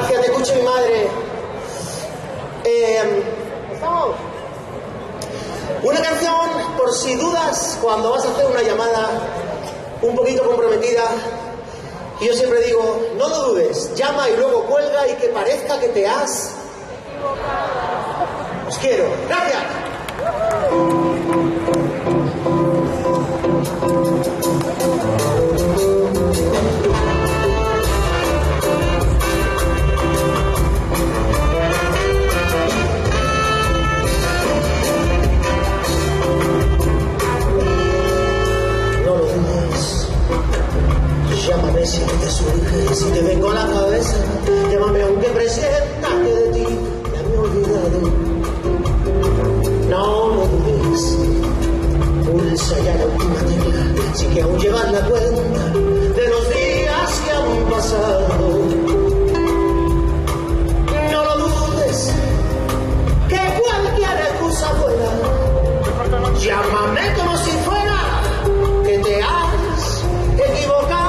Gracias, te escuche mi madre. Una canción, por si dudas, cuando vas a hacer una llamada un poquito comprometida. Y yo siempre digo, no lo dudes, llama y luego cuelga y que parezca que te has equivocado. Os quiero. Gracias. Llámame si te surge, si te vengo a la cabeza. Llámame aunque presienta que de ti ya me he olvidado. No lo dudes, pulsa ya la última tecla. Si que aún llevas la cuenta de los días que han pasado. No lo dudes, que cualquier excusa fuera. Llámame como si fuera que te has equivocado.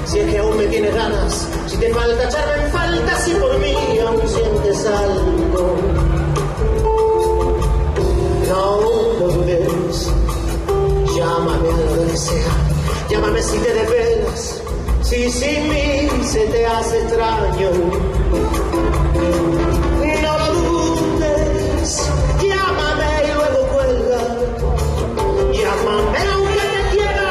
Si es que aún me tienes ganas, si te falta echarme en falta, si por mí aún sientes algo. No lo dudes, llámame a lo que sea, llámame si te desvelas, si sin mí se te hace extraño. No lo dudes, llámame y luego cuelga, llámame aunque te quieran.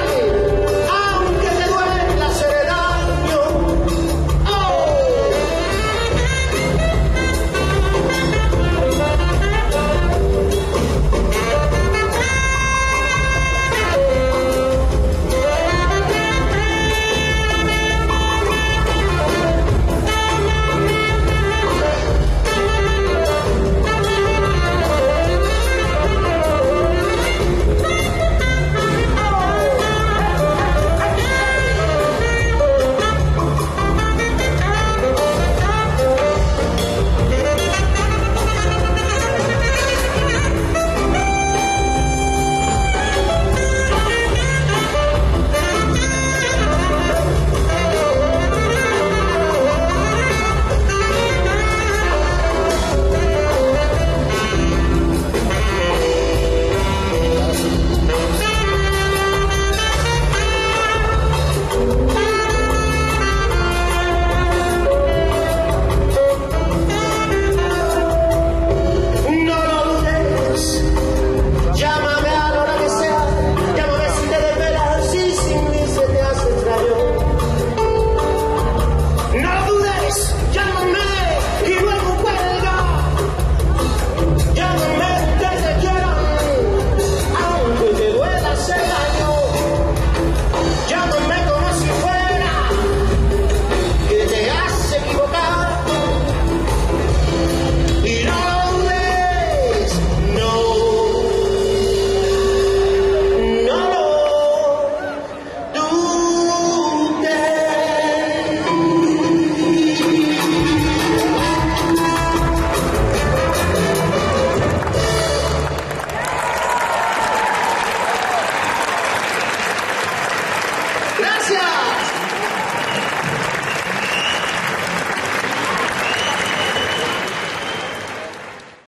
Gracias.